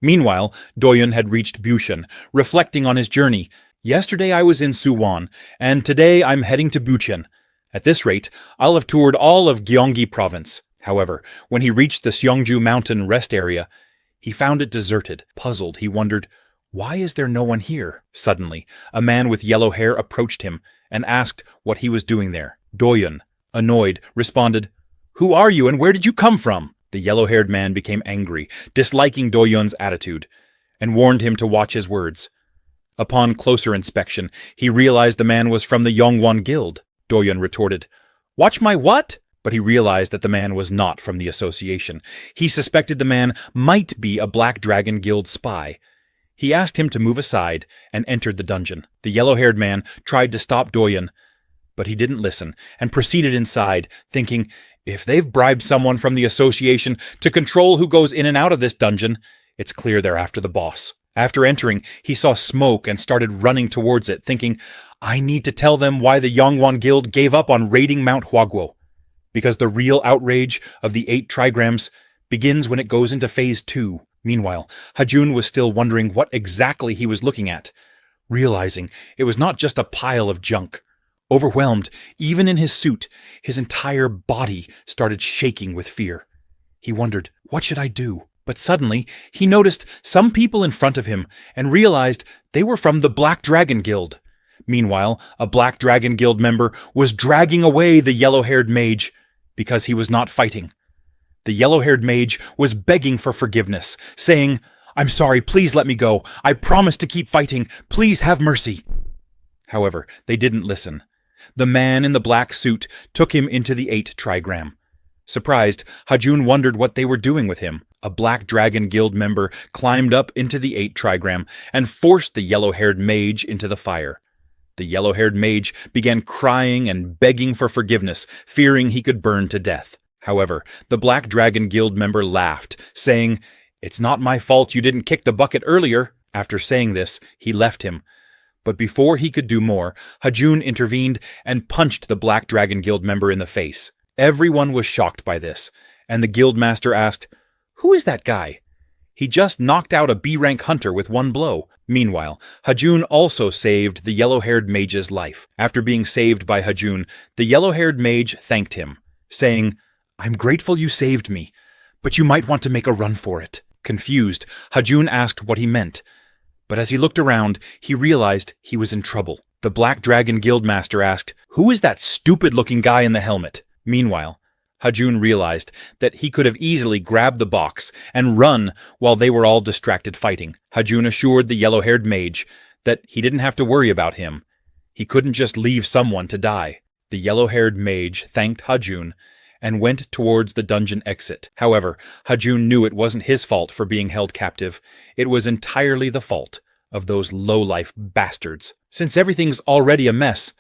Meanwhile, Doyun had reached Bushan, reflecting on his journey. Yesterday I was in Suwon, and today I'm heading to Bucheon. At this rate, I'll have toured all of Gyeonggi province. However, when he reached the Seongju mountain rest area, he found it deserted. Puzzled, he wondered, why is there no one here? Suddenly, a man with yellow hair approached him and asked what he was doing there. Doyun, annoyed, responded, "Who are you and where did you come from?" The yellow-haired man became angry, disliking Doyun's attitude, and warned him to watch his words. Upon closer inspection, he realized the man was from the Yongwon Guild. Doyun retorted, "Watch my what?" But he realized that the man was not from the association. He suspected the man might be a Black Dragon Guild spy. He asked him to move aside and entered the dungeon. The yellow-haired man tried to stop Doyun, but he didn't listen and proceeded inside, thinking, if they've bribed someone from the association to control who goes in and out of this dungeon, it's clear they're after the boss. After entering, he saw smoke and started running towards it, thinking, I need to tell them why the Yongwon Guild gave up on raiding Mount Hwaguo. Because the real outrage of the 8 trigrams begins when it goes into Phase 2. Meanwhile, Hajun was still wondering what exactly he was looking at, realizing it was not just a pile of junk. Overwhelmed, even in his suit, his entire body started shaking with fear. He wondered, what should I do? But suddenly, he noticed some people in front of him and realized they were from the Black Dragon Guild. Meanwhile, a Black Dragon Guild member was dragging away the yellow-haired mage because he was not fighting. The yellow-haired mage was begging for forgiveness, saying, I'm sorry, please let me go. I promise to keep fighting. Please have mercy. However, they didn't listen. The man in the black suit took him into the 8 trigram. Surprised, Hajun wondered what they were doing with him. A Black Dragon Guild member climbed up into the 8 trigram and forced the yellow-haired mage into the fire. The yellow-haired mage began crying and begging for forgiveness, fearing he could burn to death. However, the Black Dragon Guild member laughed, saying, It's not my fault you didn't kick the bucket earlier. After saying this, he left him. But before he could do more, Hajun intervened and punched the Black Dragon Guild member in the face. Everyone was shocked by this, and the guildmaster asked, Who is that guy? He just knocked out a B-rank hunter with one blow. Meanwhile, Hajun also saved the yellow-haired mage's life. After being saved by Hajun, the yellow-haired mage thanked him, saying, I'm grateful you saved me, but you might want to make a run for it. Confused, Hajun asked what he meant. But as he looked around, he realized he was in trouble. The Black Dragon Guildmaster asked, Who is that stupid-looking guy in the helmet? Meanwhile, Hajun realized that he could have easily grabbed the box and run while they were all distracted fighting. Hajun assured the yellow-haired mage that he didn't have to worry about him. He couldn't just leave someone to die. The yellow-haired mage thanked Hajun and went towards the dungeon exit. However, Hajun knew it wasn't his fault for being held captive. It was entirely the fault of those low-life bastards. Since everything's already a mess,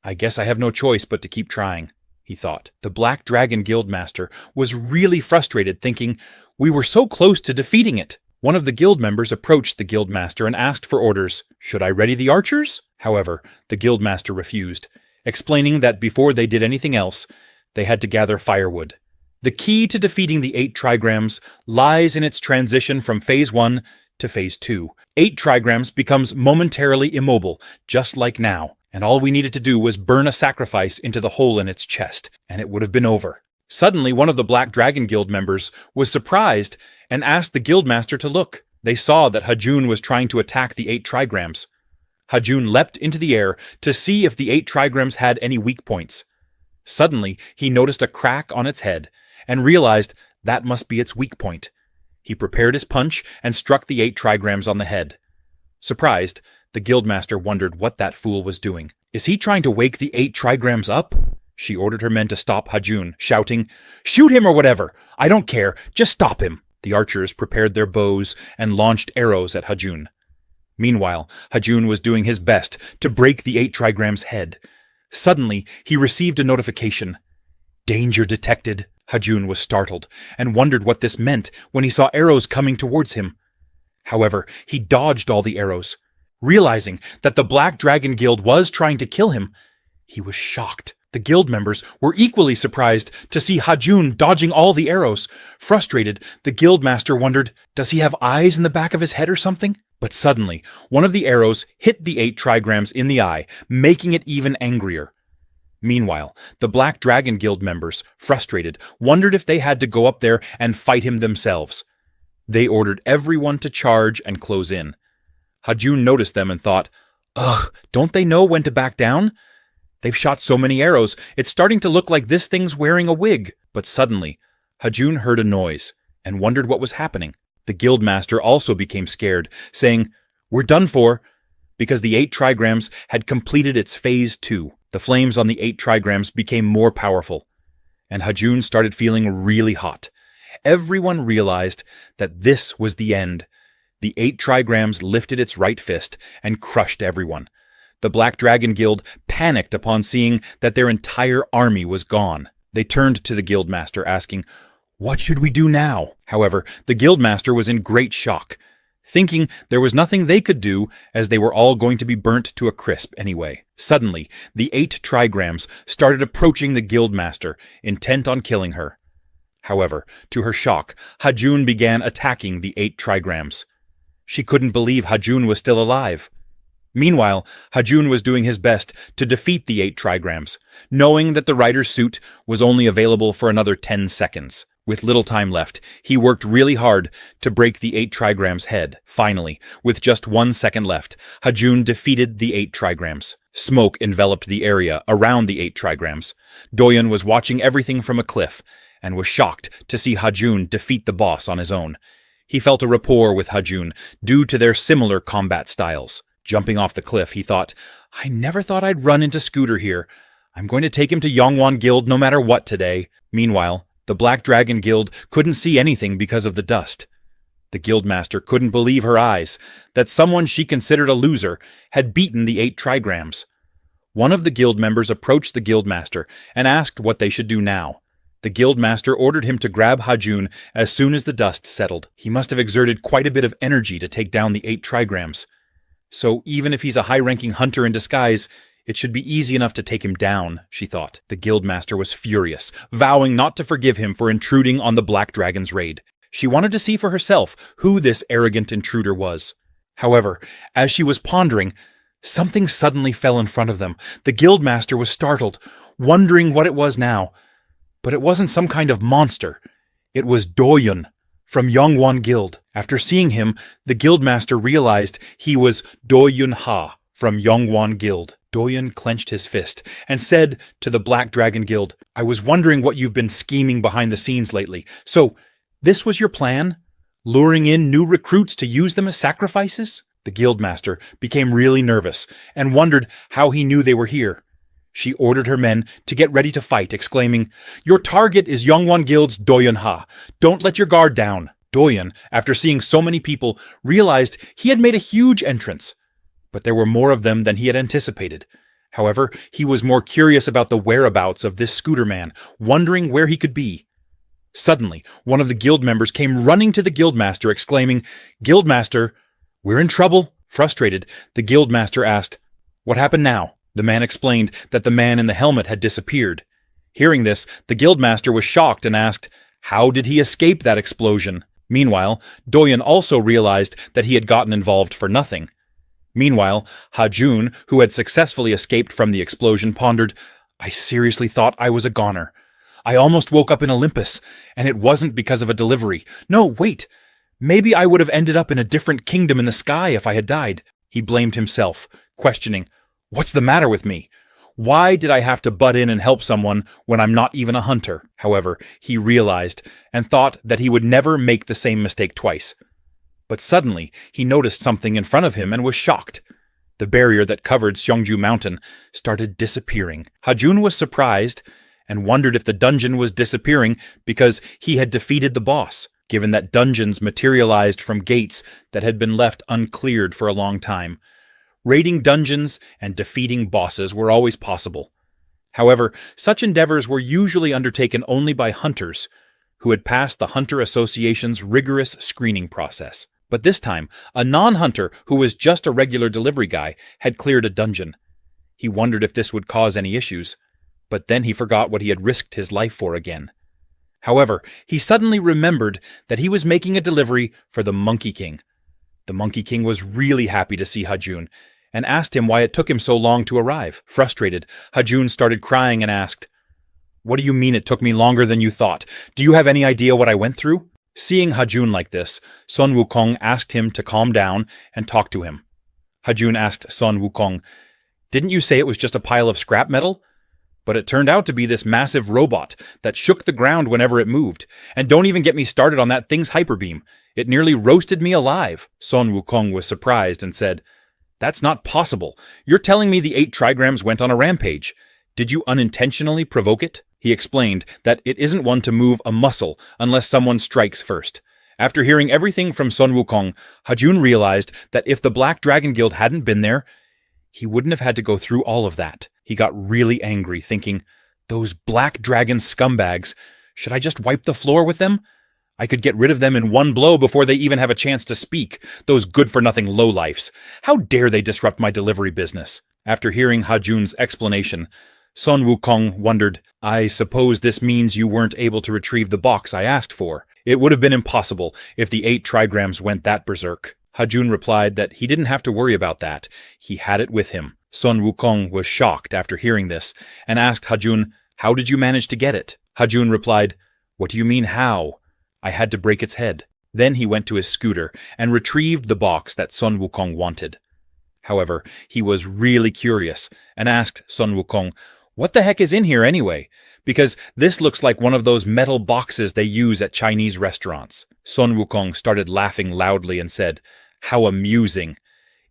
I guess I have no choice but to keep trying, he thought. The Black Dragon Guildmaster was really frustrated, thinking, We were so close to defeating it. One of the guild members approached the guildmaster and asked for orders. Should I ready the archers? However, the guildmaster refused, explaining that before they did anything else, they had to gather firewood. The key to defeating the 8 trigrams lies in its transition from Phase 1 to Phase 2. 8 trigrams becomes momentarily immobile, just like now, and all we needed to do was burn a sacrifice into the hole in its chest, and it would have been over. Suddenly, one of the Black Dragon Guild members was surprised and asked the guildmaster to look. They saw that Hajun was trying to attack the 8 trigrams. Hajun leapt into the air to see if the 8 trigrams had any weak points. Suddenly, he noticed a crack on its head and realized that must be its weak point. He prepared his punch and struck the 8 trigrams on the head. Surprised, the guildmaster wondered what that fool was doing. Is he trying to wake the 8 trigrams up? She ordered her men to stop Hajun, shouting, Shoot him or whatever! I don't care, just stop him! The archers prepared their bows and launched arrows at Hajun. Meanwhile, Hajun was doing his best to break the 8 trigrams' head. Suddenly, he received a notification. Danger detected. Hajun was startled and wondered what this meant when he saw arrows coming towards him. However, he dodged all the arrows. Realizing that the Black Dragon Guild was trying to kill him, he was shocked. The guild members were equally surprised to see Hajun dodging all the arrows. Frustrated, the guild master wondered, does he have eyes in the back of his head or something? But suddenly, one of the arrows hit the 8 trigrams in the eye, making it even angrier. Meanwhile, the Black Dragon Guild members, frustrated, wondered if they had to go up there and fight him themselves. They ordered everyone to charge and close in. Hajun noticed them and thought, ugh, don't they know when to back down? They've shot so many arrows, it's starting to look like this thing's wearing a wig. But suddenly, Hajun heard a noise and wondered what was happening. The guildmaster also became scared, saying, we're done for, because the 8 trigrams had completed its phase 2. The flames on the 8 trigrams became more powerful, and Hajun started feeling really hot. Everyone realized that this was the end. The 8 trigrams lifted its right fist and crushed everyone. The Black Dragon Guild panicked upon seeing that their entire army was gone. They turned to the guildmaster, asking, what should we do now? However, the guildmaster was in great shock, thinking there was nothing they could do as they were all going to be burnt to a crisp anyway. Suddenly, the 8 trigrams started approaching the guildmaster, intent on killing her. However, to her shock, Hajun began attacking the 8 trigrams. She couldn't believe Hajun was still alive. Meanwhile, Hajun was doing his best to defeat the 8 trigrams, knowing that the rider's suit was only available for another 10 seconds. With little time left, he worked really hard to break the 8 trigrams' head. Finally, with just 1 second left, Hajun defeated the 8 trigrams. Smoke enveloped the area around the 8 trigrams. Doyun was watching everything from a cliff, and was shocked to see Hajun defeat the boss on his own. He felt a rapport with Hajun due to their similar combat styles. Jumping off the cliff, he thought, I never thought I'd run into Scooter here. I'm going to take him to Yongwon Guild no matter what today. Meanwhile, the Black Dragon Guild couldn't see anything because of the dust. The guildmaster couldn't believe her eyes that someone she considered a loser had beaten the 8 trigrams. One of the guild members approached the guildmaster and asked what they should do now. The guildmaster ordered him to grab Hajun as soon as the dust settled. He must have exerted quite a bit of energy to take down the 8 trigrams. So even if he's a high-ranking hunter in disguise, it should be easy enough to take him down, she thought. The guildmaster was furious, vowing not to forgive him for intruding on the Black Dragon's raid. She wanted to see for herself who this arrogant intruder was. However, as she was pondering, something suddenly fell in front of them. The guildmaster was startled, wondering what it was now. But it wasn't some kind of monster. It was Doyun from Yongwon Guild. After seeing him, the guildmaster realized he was Doyun Ha from Yongwon Guild. Doyun clenched his fist and said to the Black Dragon Guild, I was wondering what you've been scheming behind the scenes lately. So, this was your plan? Luring in new recruits to use them as sacrifices? The guildmaster became really nervous and wondered how he knew they were here. She ordered her men to get ready to fight, exclaiming, your target is Yongwon Guild's Doyun Ha. Don't let your guard down. Doyun, after seeing so many people, realized he had made a huge entrance. But there were more of them than he had anticipated. However, he was more curious about the whereabouts of this scooter man, wondering where he could be. Suddenly, one of the guild members came running to the guildmaster, exclaiming, Guildmaster, we're in trouble. Frustrated, the guildmaster asked, what happened now? The man explained that the man in the helmet had disappeared. Hearing this, the guildmaster was shocked and asked, how did he escape that explosion? Meanwhile, Doyun also realized that he had gotten involved for nothing. Meanwhile, Hajun, who had successfully escaped from the explosion, pondered, I seriously thought I was a goner. I almost woke up in Olympus, and it wasn't because of a delivery. No, wait! Maybe I would have ended up in a different kingdom in the sky if I had died. He blamed himself, questioning, what's the matter with me? Why did I have to butt in and help someone when I'm not even a hunter? However, he realized and thought that he would never make the same mistake twice. But suddenly, he noticed something in front of him and was shocked. The barrier that covered Seongju Mountain started disappearing. Hajun was surprised and wondered if the dungeon was disappearing because he had defeated the boss, given that dungeons materialized from gates that had been left uncleared for a long time. Raiding dungeons and defeating bosses were always possible. However, such endeavors were usually undertaken only by hunters who had passed the Hunter Association's rigorous screening process. But this time, a non-hunter who was just a regular delivery guy had cleared a dungeon. He wondered if this would cause any issues. but then he forgot what he had risked his life for again. However, he suddenly remembered that he was making a delivery for the Monkey King. The Monkey King was really happy to see Hajun, and asked him why it took him so long to arrive. Frustrated, Hajun started crying and asked, "What do you mean it took me longer than you thought? Do you have any idea what I went through?" Seeing Hajun like this, Sun Wukong asked him to calm down and talk to him. Hajun asked Sun Wukong, "Didn't you say it was just a pile of scrap metal? But it turned out to be this massive robot that shook the ground whenever it moved. And don't even get me started on that thing's hyperbeam. It nearly roasted me alive." Sun Wukong was surprised and said, "That's not possible. You're telling me the 8 trigrams went on a rampage. Did you unintentionally provoke it?" He explained that it isn't one to move a muscle unless someone strikes first. After hearing everything from Sun Wukong, Hajun realized that if the Black Dragon Guild hadn't been there, he wouldn't have had to go through all of that. He got really angry, thinking, "Those Black Dragon scumbags, should I just wipe the floor with them? I could get rid of them in one blow before they even have a chance to speak. Those good-for-nothing lowlifes. How dare they disrupt my delivery business?" After hearing Hajun's explanation, Sun Wukong wondered, "I suppose this means you weren't able to retrieve the box I asked for. It would have been impossible if the 8 trigrams went that berserk." Hajun replied that he didn't have to worry about that. He had it with him. Sun Wukong was shocked after hearing this and asked Hajun, "How did you manage to get it?" Hajun replied, "What do you mean how? I had to break its head." Then he went to his scooter and retrieved the box that Sun Wukong wanted. However, he was really curious and asked Sun Wukong, "What the heck is in here anyway? Because this looks like one of those metal boxes they use at Chinese restaurants." Sun Wukong started laughing loudly and said, "How amusing.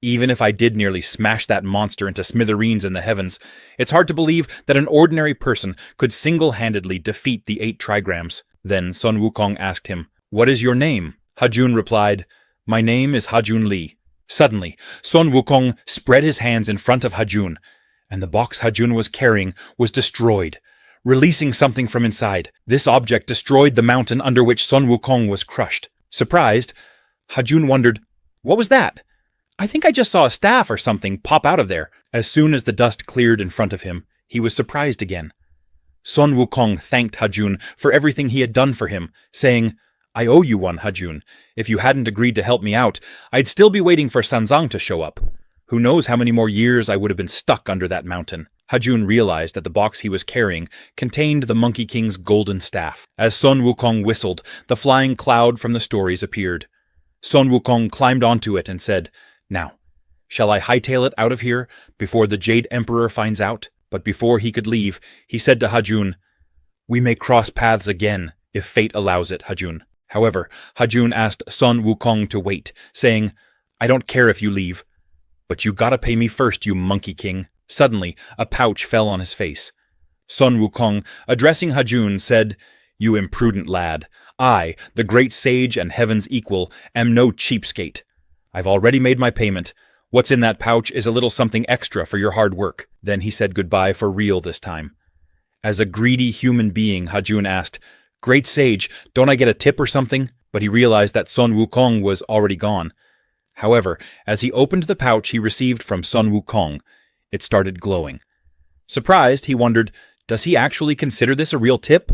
Even if I did nearly smash that monster into smithereens in the heavens, it's hard to believe that an ordinary person could single-handedly defeat the 8 trigrams." Then Sun Wukong asked him, "What is your name?" Hajun replied, "My name is Hajun Li." Suddenly, Sun Wukong spread his hands in front of Hajun, and the box Hajun was carrying was destroyed, releasing something from inside. This object destroyed the mountain under which Sun Wukong was crushed. Surprised, Hajun wondered, "What was that? I think I just saw a staff or something pop out of there." As soon as the dust cleared in front of him, he was surprised again. Sun Wukong thanked Hajun for everything he had done for him, saying, "I owe you one, Hajun. If you hadn't agreed to help me out, I'd still be waiting for Sanzang to show up. Who knows how many more years I would have been stuck under that mountain." Hajun realized that the box he was carrying contained the Monkey King's golden staff. As Sun Wukong whistled, the flying cloud from the stories appeared. Sun Wukong climbed onto it and said, "Now, shall I hightail it out of here before the Jade Emperor finds out?" But before he could leave, he said to Hajun, "We may cross paths again, if fate allows it, Hajun." However, Hajun asked Sun Wukong to wait, saying, "I don't care if you leave, but you gotta pay me first, you Monkey King." Suddenly, a pouch fell on his face. Sun Wukong, addressing Hajun, said, "You imprudent lad. I, the great sage and heaven's equal, am no cheapskate. I've already made my payment. What's in that pouch is a little something extra for your hard work." Then he said goodbye for real this time. As a greedy human being, Hajun asked, "Great sage, don't I get a tip or something?" But he realized that Sun Wukong was already gone. However, as he opened the pouch he received from Sun Wukong, it started glowing. Surprised, he wondered, does he actually consider this a real tip?